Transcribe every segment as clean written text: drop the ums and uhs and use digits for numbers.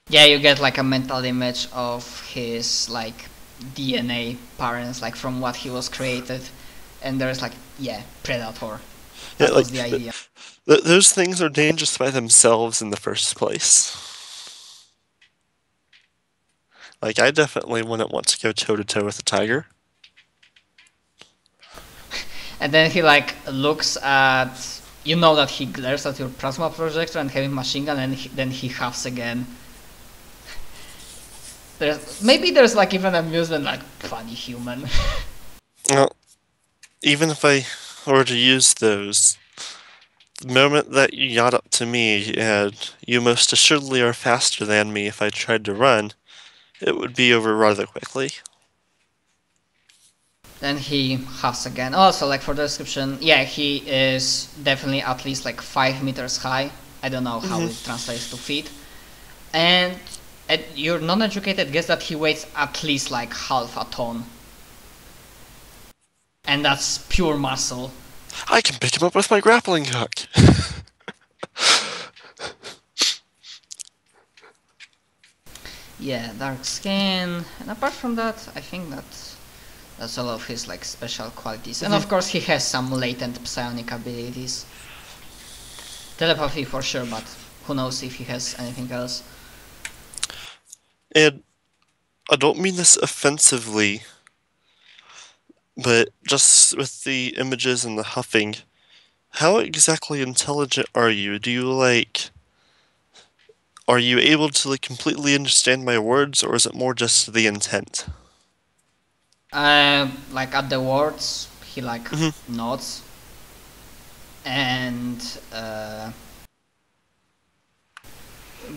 Yeah, you get like a mental image of his like DNA parents, like from what he was created, and there's like, yeah, predator. Yeah, That like was the idea. those things are dangerous by themselves in the first place. Like, I definitely wouldn't want to go toe to toe with a tiger. And then he like looks at, you know that he glares at your plasma projector and having machine gun, and then he huffs again. Maybe there's like even amusement, like funny human. Well, even if I were to use those, the moment that you got up to me and you most assuredly are faster than me if I tried to run, it would be over rather quickly. Then he huffs again. Also, like for the description, yeah, he is definitely at least like 5 meters high. I don't know how it translates to feet. And your non-educated guess that he weighs at least like half a ton. And that's pure muscle. I can pick him up with my grappling hook. Yeah, dark skin. And apart from that, I think that's all of his like special qualities. And of course he has some latent psionic abilities. Telepathy for sure, but who knows if he has anything else. And I don't mean this offensively, but just with the images and the huffing, how exactly intelligent are you? Are you able to like completely understand my words, or is it more just the intent? Like at the words, he like Mhm. nods. And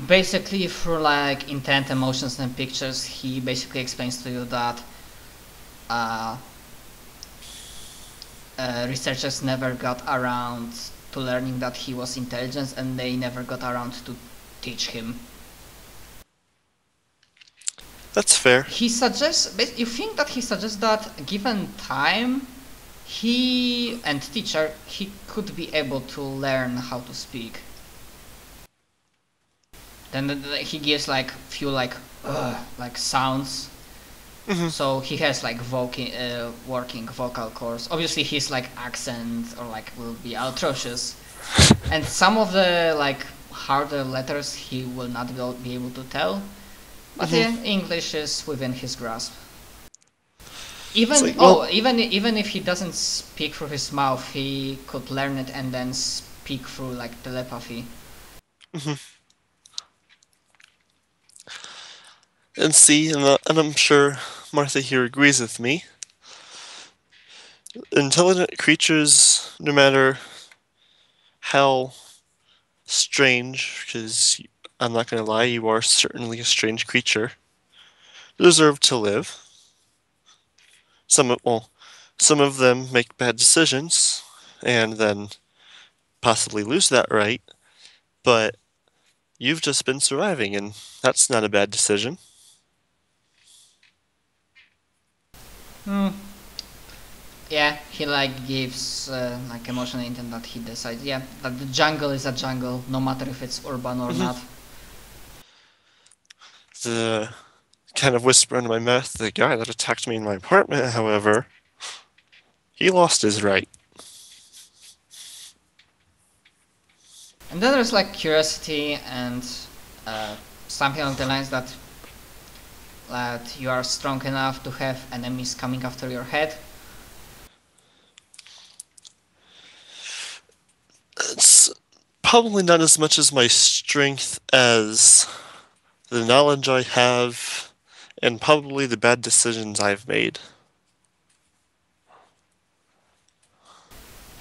basically through like intent, emotions and pictures, he basically explains to you that uh, researchers never got around to learning that he was intelligent, and they never got around to teach him. That's fair. He suggests, you think that he suggests that given time, he and teacher, he could be able to learn how to speak. Then he gives like few like sounds. So he has like working vocal cords. Obviously his like accent or like will be atrocious, and some of the like harder letters he will not be able to tell. But yeah, English is within his grasp. It's Even like, well, even if he doesn't speak through his mouth, he could learn it and then speak through like telepathy. and see, and I'm sure Martha here agrees with me. Intelligent creatures, no matter how strange, because I'm not going to lie, you are certainly a strange creature, deserve to live. Some of them make bad decisions and then possibly lose that right, but you've just been surviving, and that's not a bad decision. Hmm. Yeah, he like gives like emotional intent that he decides, yeah, that the jungle is a jungle, no matter if it's urban or not. The kind of whisper under my mouth, the guy that attacked me in my apartment, however, he lost his right. And then there's like curiosity and something along the lines that you are strong enough to have enemies coming after your head. It's probably not as much as my strength as the knowledge I have and probably the bad decisions I've made.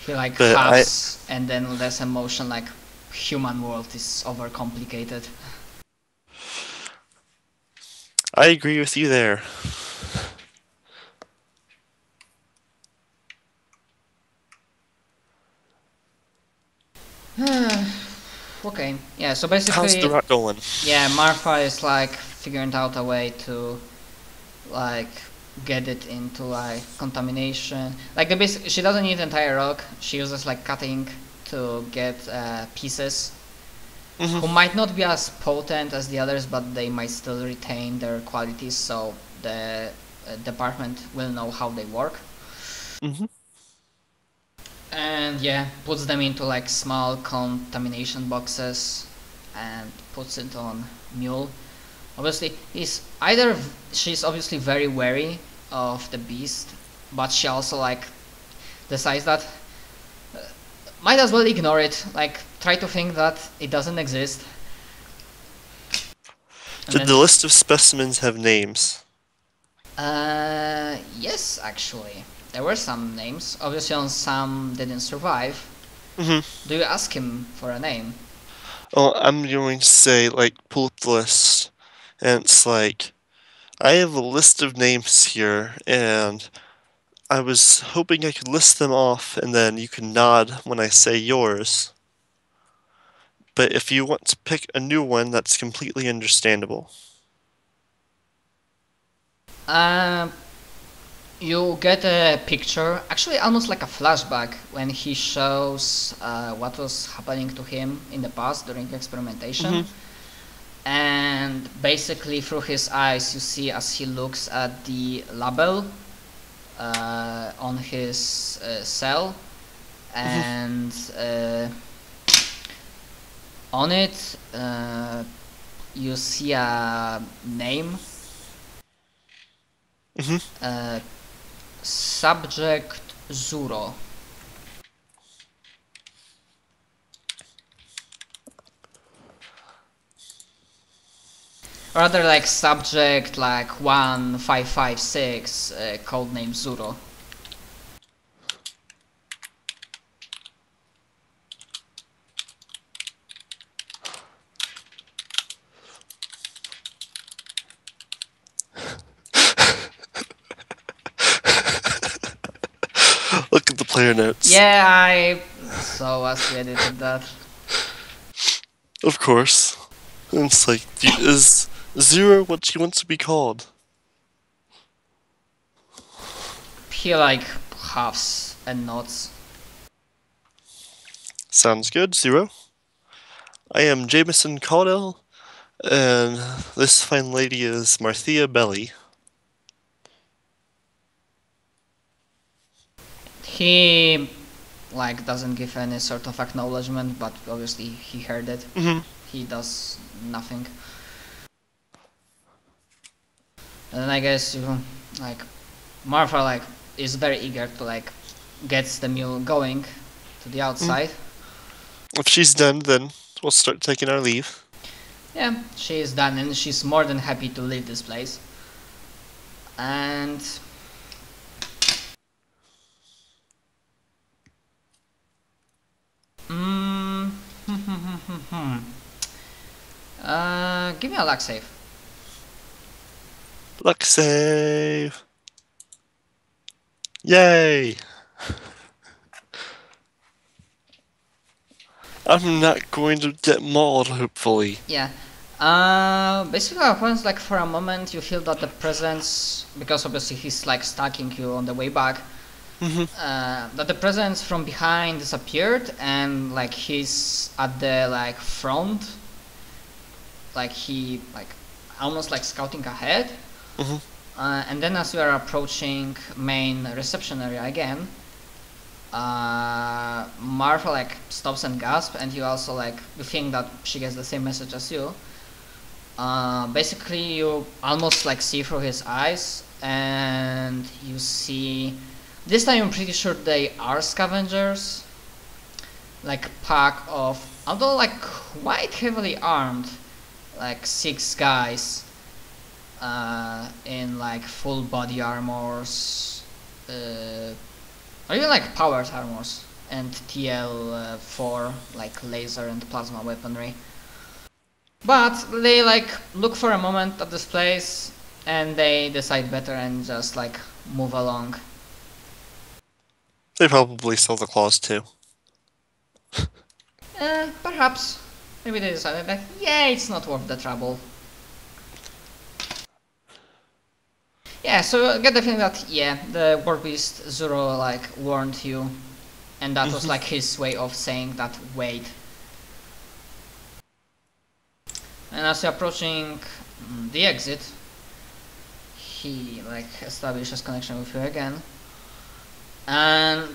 He like But huffs and then less emotion, like human world is overcomplicated. I agree with you there. Okay, yeah, so How's the basically, rock going? yeah, Martha is like figuring out a way to like get it into like contamination. Like she doesn't need entire rock. She uses like cutting to get pieces. who might not be as potent as the others, but they might still retain their qualities, so the department will know how they work. And yeah, puts them into like small contamination boxes and puts it on Mule. Obviously, she's obviously very wary of the beast, but she also like decides that might as well ignore it, like try to think that it doesn't exist. Did the list of specimens have names? Yes, actually. There were some names. Obviously on some didn't survive. Do you ask him for a name? Oh, I'm going to say, like, pull up the list. And it's like, I have a list of names here, and I was hoping I could list them off, and then you can nod when I say yours. But if you want to pick a new one, that's completely understandable. You get a picture, actually almost like a flashback, when he shows what was happening to him in the past during experimentation. And basically through his eyes you see as he looks at the label on his cell, and on it you see a name. Subject Zuro. Rather like subject like 1556, codename Zuro. Look at the player notes. Yeah, I saw as we edited that. Of course. It's like, is Zero what she wants to be called? He like huffs and nods. Sounds good, Zero. I am Jameson Caudell, and this fine lady is Marthea Belly. He like doesn't give any sort of acknowledgement, but obviously he heard it. He does nothing. And then I guess you like Martha like is very eager to like gets the mule going to the outside. If she's done, then we'll start taking our leave. Yeah, she is done and she's more than happy to leave this place. And give me a luck save. Luck save! Yay! I'm not going to get mauled, hopefully. Yeah. Basically what happens, like for a moment you feel that the presence, because obviously he's like stalking you on the way back, that the presence from behind disappeared and like he's at the like front, like he like almost like scouting ahead. And then as you are approaching main reception area again, Martha like stops and gasps, and you also like you think that she gets the same message as you. Basically you almost like see through his eyes, and you see this time I'm pretty sure they are scavengers, like pack of, although like quite heavily armed, like 6 guys in like full body armors, or even like powered armors, and TL4 like laser and plasma weaponry. But they like look for a moment at this place and they decide better and just like move along. They probably sell the claws too. Perhaps. Maybe they decided that, yeah, it's not worth the trouble. Yeah, so I get the feeling that, yeah, the war beast Zuro like warned you, and that was like his way of saying that, wait. And as you're approaching the exit, he like establishes connection with you again, and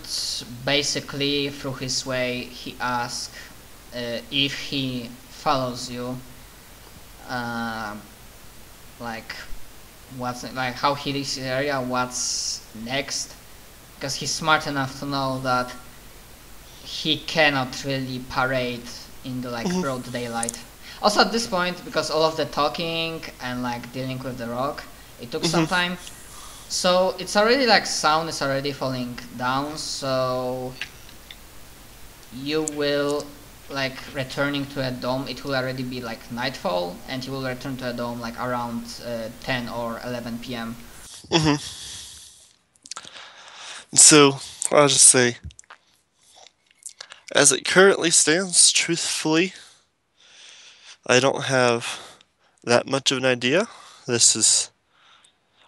basically through his way he asks if he follows you, like how he reaches the area, what's next, because he's smart enough to know that he cannot really parade in the broad daylight. Also at this point, because all of the talking and dealing with the rock, it took some time, so it's already sound is already falling down, so you will returning to a dome, it will already be nightfall, and you will return to a dome around 10 or 11 p.m. So I'll just say, as it currently stands, truthfully, I don't have that much of an idea.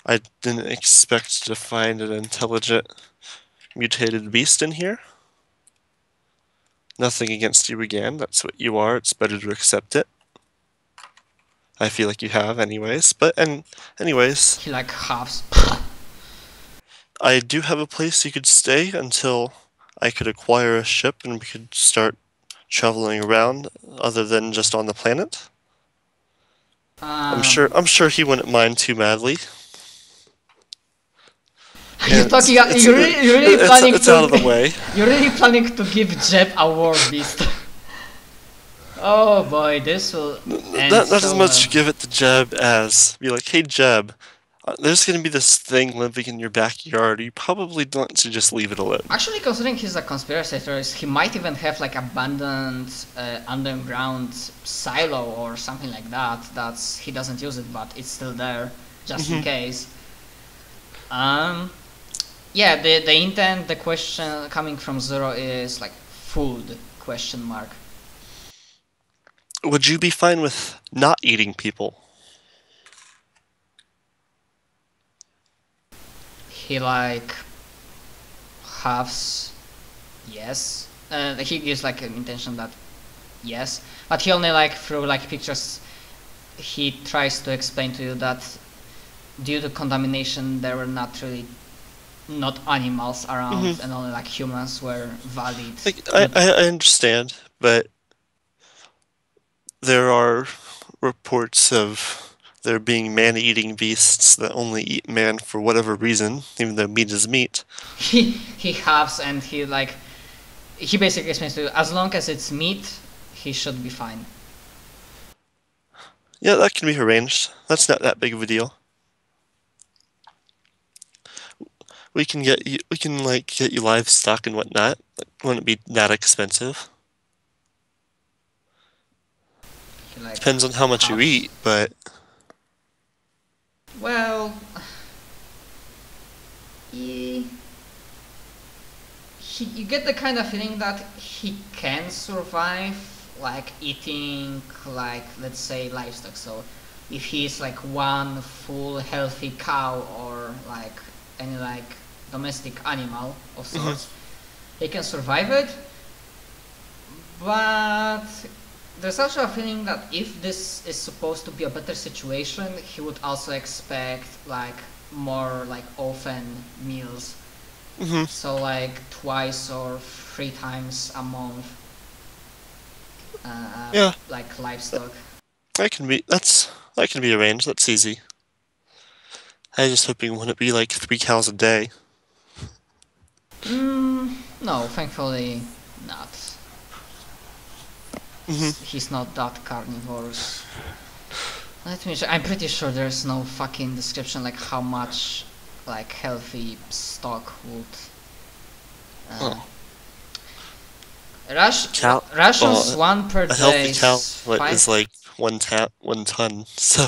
I didn't expect to find an intelligent mutated beast in here. Nothing against you again, that's what you are, it's better to accept it. I feel like you have anyways, anyways. He huffs. I do have a place you could stay until I could acquire a ship and we could start traveling around other than just on the planet. I'm sure he wouldn't mind too madly. You're really planning it's out of the way. You're really planning to give Jeb a war beast. Oh boy, this will end Not so as much give it to Jeb as be like, hey Jeb, there's gonna be this thing living in your backyard. You probably want to just leave it alone. Actually, considering he's a conspiracy theorist, he might even have abandoned underground silo or something like that. He doesn't use it, but it's still there just in case. Yeah, the intent, the question coming from Zero is food ? Would you be fine with not eating people? He halves yes. He gives an intention that yes, but he only through pictures he tries to explain to you that due to contamination there were not animals around and only humans were valid. I understand, but there are reports of there being man-eating beasts that only eat man for whatever reason, even though meat is meat. He halves and he basically explains to you, as long as it's meat, he should be fine. Yeah, that can be arranged. That's not that big of a deal. We can get you livestock and whatnot. Wouldn't be that expensive. Depends on how much you eat, but well, you get the kind of feeling that he can survive eating let's say livestock. So if he's one full healthy cow or any domestic animal of sorts, he can survive it. But there's also a feeling that if this is supposed to be a better situation, he would also expect more often meals. So twice or 3 times a month. yeah, livestock. that can be arranged. That's easy. I was just hoping it wouldn't be 3 cows a day. No, thankfully not. He's not that carnivorous. Let me check. I'm pretty sure there's no fucking description how much healthy stock would. Rations 1 per day. A healthy cow is 1 ton. So.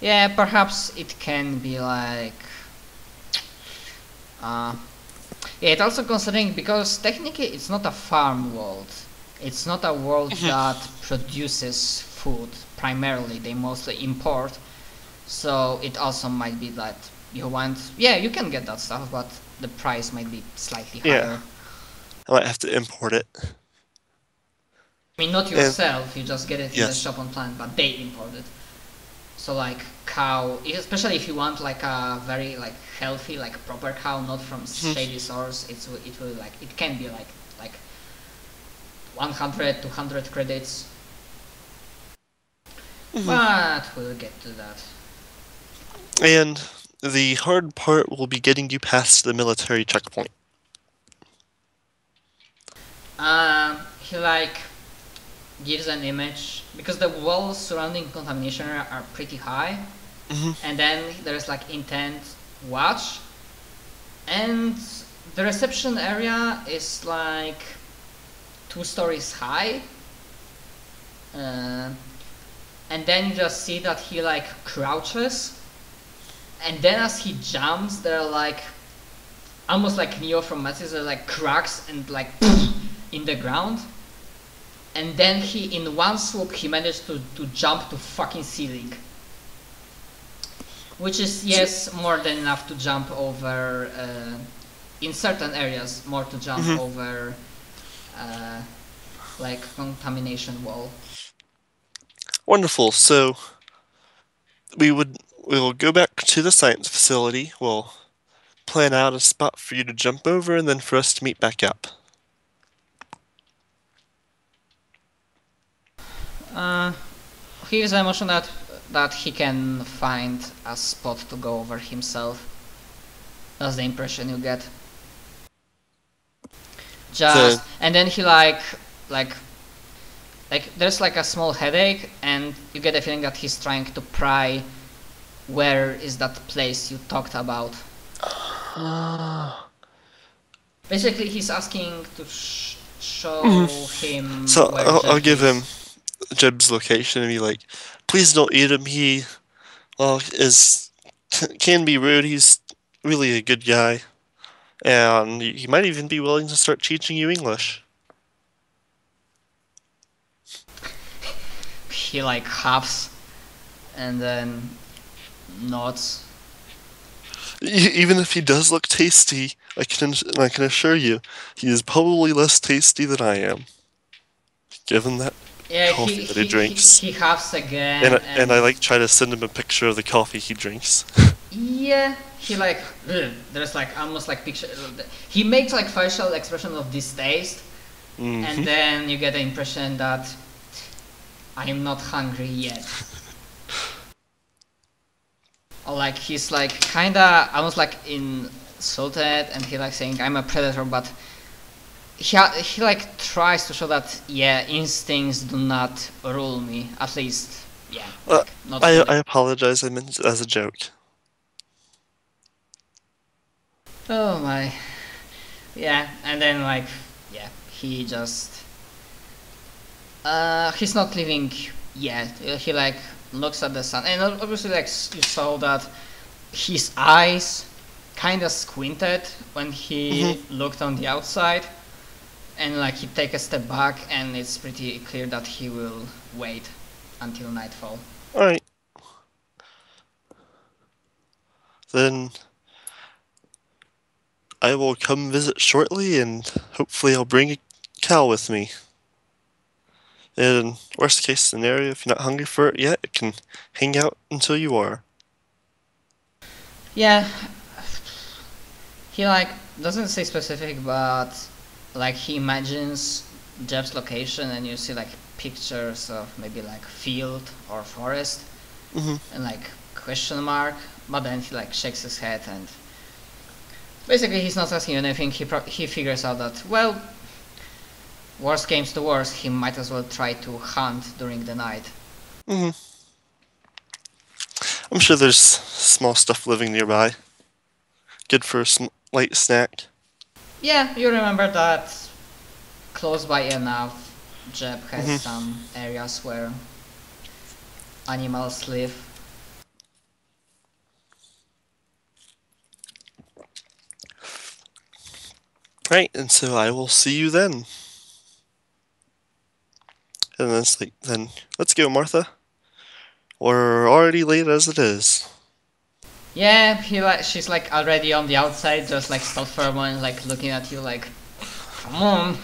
Yeah, perhaps it can be yeah, it's also considering, because technically it's not a farm world. It's not a world that produces food primarily. They mostly import. So it also might be that you can get that stuff, but the price might be slightly higher. I might have to import it. I mean, not yourself, you just get it in the Yes. shop on planet, but they import it. So like cow, especially if you want like a very like healthy, like proper cow, not from shady source, it will like, it can be like 100, 200 credits. But we'll get to that. And the hard part will be getting you past the military checkpoint. He like gives an image because the walls surrounding contamination are pretty high, and then there's like intent watch, and the reception area is like 2 stories high, and then you just see that he like crouches, and then as he jumps there are like almost like Neo from Matrix, there are like cracks and like in the ground, and then he in one swoop he managed to jump to fucking ceiling, which is yes more than enough to jump over in certain areas, more to jump over like contamination wall. Wonderful. So we'll go back to the science facility. We'll plan out a spot for you to jump over, and then for us to meet back up. He gives the emotion that he can find a spot to go over himself. That's the impression you get. And then he like there's like a small headache, and you get the feeling that he's trying to pry where is that place you talked about. Basically, he's asking to show him. So where I'll Jeb give is. him Jeb's location and be like, please don't eat him. He, well, can be rude. He's really a good guy. And he might even be willing to start teaching you English. He like huffs and then nods. Even if he does look tasty, I can assure you, he is probably less tasty than I am. Given that coffee that he drinks. He huffs again. And I like try to send him a picture of the coffee he drinks. Yeah, he like there's like almost like picture. He makes like facial expression of distaste, and then you get the impression that I am not hungry yet. Or like he's like kinda almost like insulted, and he like saying I'm a predator, but he like tries to show that yeah, instincts do not rule me, at least yeah. Like, not I apologize. I meant it as a joke. Oh my. Yeah, and then like yeah, he just he's not leaving yet. He like looks at the sun, and obviously like you saw that his eyes kinda squinted when he looked on the outside, and like he take a step back, and it's pretty clear that he will wait until nightfall. Alright. Then I will come visit shortly, and hopefully I'll bring a cow with me. In worst case scenario, if you're not hungry for it yet, it can hang out until you are. Yeah, he like doesn't say specific, but like he imagines Jeb's location, and you see like pictures of maybe like field or forest, and like question mark. But then he like shakes his head, and basically he's not asking anything. He figures out that well, worst comes to worst, he might as well try to hunt during the night. I'm sure there's small stuff living nearby. Good for a light snack. Yeah, you remember that close by enough, Jeb has some areas where animals live. Right, and so I will see you then. And then it's like, then let's go, Martha. We're already late as it is. Yeah, she's like already on the outside, just like stopped for a moment, like looking at you like, come on.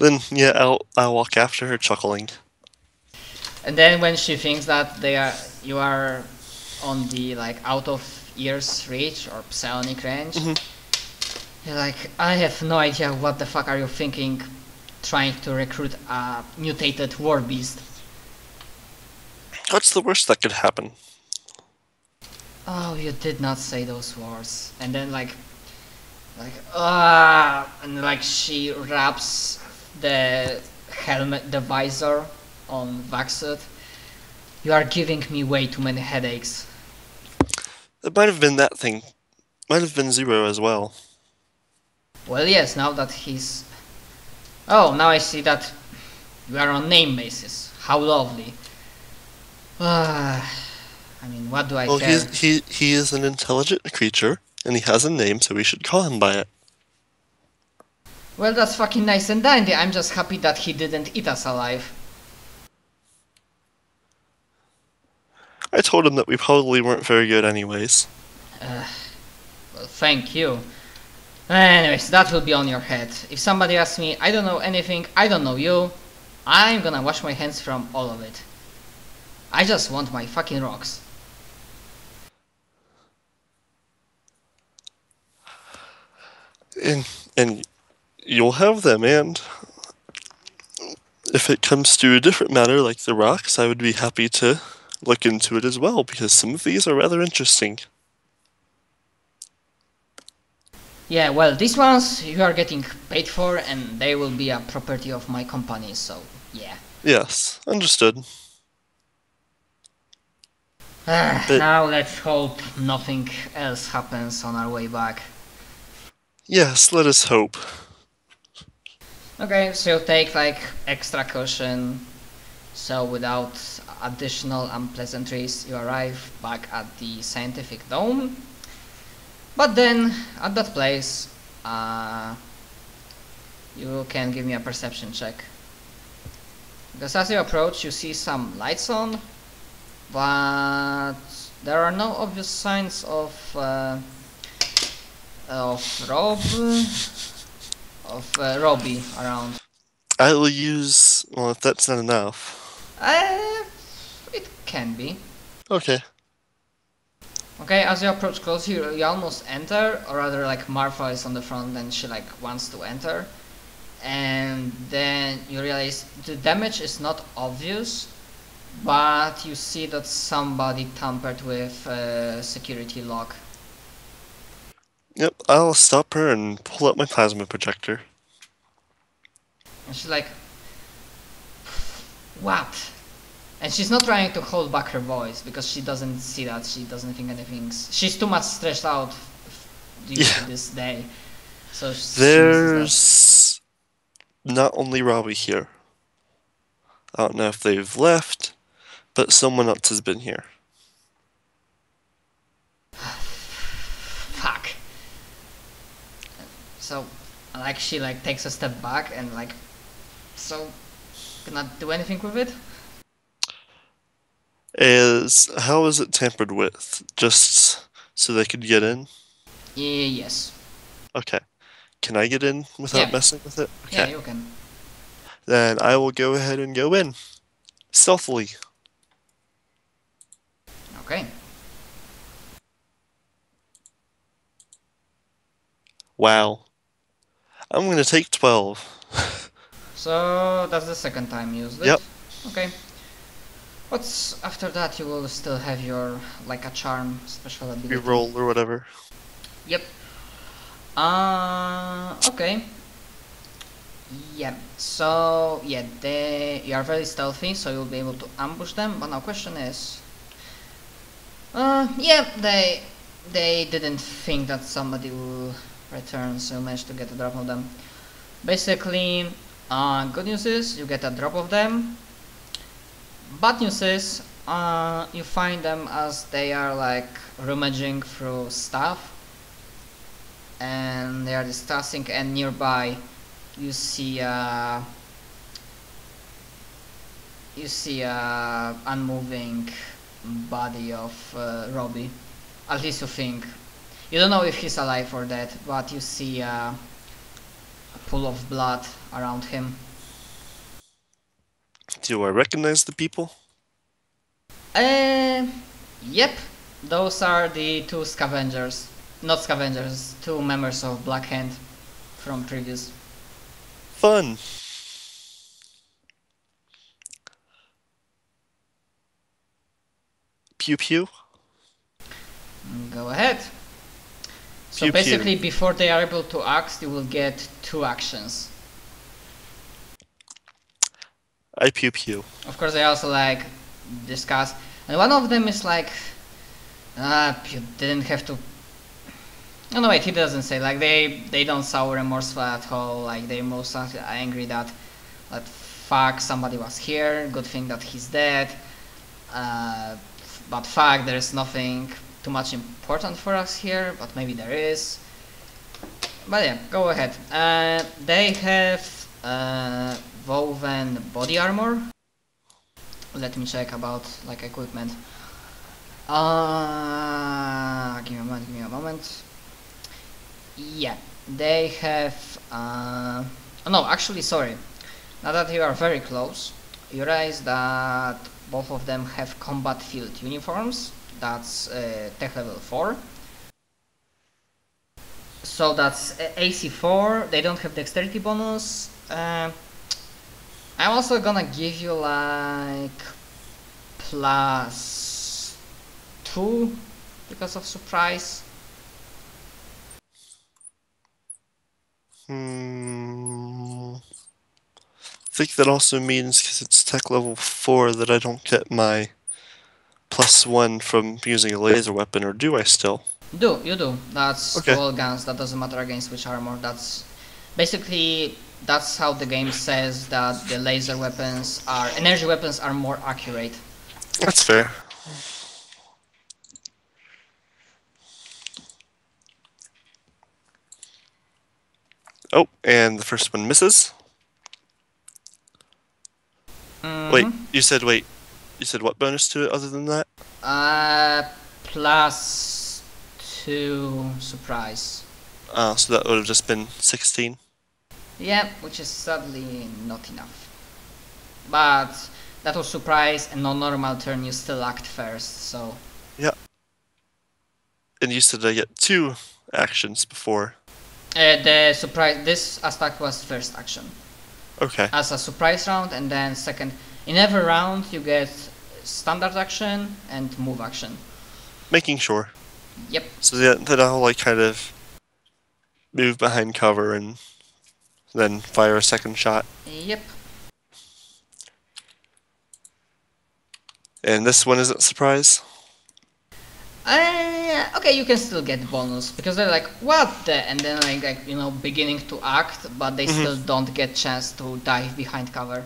Then yeah, I'll walk after her, chuckling. And then when she thinks that you are on the like out of ear's reach or psionic range, you're like, I have no idea what the fuck are you thinking, trying to recruit a mutated war beast. What's the worst that could happen? Oh, you did not say those words. And then like, and like she wraps the helmet, the visor on Vaxut. You are giving me way too many headaches. It might have been that thing. Might have been Zero as well. Well, yes, now that he's... Oh, now I see that you are on name basis. How lovely. I mean, what do I care? Well, he is an intelligent creature, and he has a name, so we should call him by it. Well, that's fucking nice and dandy. I'm just happy that he didn't eat us alive. I told him that we probably weren't very good anyways. Well, thank you. Anyways, that will be on your head. If somebody asks me, I don't know anything, I don't know you, I'm gonna wash my hands from all of it. I just want my fucking rocks. And you'll have them, and if it comes to a different matter like the rocks, I would be happy to look into it as well, because some of these are rather interesting. Yeah, well, these ones you are getting paid for, and they will be a property of my company, so yeah. Yes, understood. Now let's hope nothing else happens on our way back. Yes, let us hope. Okay, so you take like extra caution, so without additional unpleasantries you arrive back at the scientific dome. But then, at that place, you can give me a perception check. Because as you approach, you see some lights on, but there are no obvious signs of Robbie around. I will use... well, if that's not enough. It can be. Okay. Okay, as you approach close, you almost enter, or rather like Martha is on the front and she like wants to enter. And then you realize the damage is not obvious, but you see that somebody tampered with a security lock. Yep, I'll stop her and pull out my plasma projector. And she's like, what? And she's not trying to hold back her voice because she doesn't see that, she doesn't think anything's... She's too much stressed out due to this day. So there's not only Robbie here. I don't know if they've left, but someone else has been here. Fuck. So, like, she like takes a step back and like, so, cannot do anything with it? How is it tampered with? Just so they could get in? Yes. Okay. Can I get in without messing with it? Okay. Yeah, you can. Then I will go ahead and go in. Stealthily. Okay. Wow. I'm gonna take 12. So, that's the second time you used it? Yep. Okay. What's after that? You will still have your, like, a charm special ability. Reroll or whatever. Yep. Okay. Yeah, so, yeah, you are very stealthy, so you'll be able to ambush them, but now question is... yeah, they didn't think that somebody will return, so you managed to get a drop of them. Basically, good news is, you get a drop of them. Bad news is, you find them as they are like rummaging through stuff and they are discussing, and nearby you see a unmoving body of Robbie. At least you think. You don't know if he's alive or dead, but you see a pool of blood around him. Do I recognize the people? Yep. Those are the two scavengers. Not scavengers, two members of Black Hand from previous. Fun. Pew pew. Go ahead. So Pew, pew. basically, before they are able to act, you will get two actions. I pew pew. Of course, they also like discuss, and one of them is like, you didn't have to. Oh no, wait, he doesn't say. Like they don't sound remorseful at all. Like they most are angry that fuck, somebody was here. Good thing that he's dead. But fuck, there's nothing too much important for us here. But maybe there is. But yeah, go ahead. They have woven body armor. Let me check about like equipment. Give me a moment. Yeah, they have. Oh no, actually, sorry. Now that you are very close, you realize that both of them have combat field uniforms. That's tech level 4. So that's AC 4. They don't have dexterity bonus. I'm also gonna give you like +2 because of surprise. I think that also means, because it's tech level 4, that I don't get my +1 from using a laser weapon, or do I still? You do. That's okay. All guns. That doesn't matter against which armor. That's basically that's how the game says that the laser weapons energy weapons are more accurate. That's fair. Oh, and the first one misses. Wait, you said what bonus to it other than that? +2 surprise. So that would have just been 16. Yeah, which is sadly not enough. But that was surprise, and on normal turn you still act first, so. Yeah. And you said I get 2 actions before. The surprise. This attack was first action. Okay. As a surprise round, and then second. In every round you get standard action and move action. Making sure. Yep. So then I'll like kind of move behind cover and then fire a second shot. Yep. And this one isn't surprise? Okay, you can still get bonus because they're like, what the, and then like beginning to act, but they still don't get chance to dive behind cover.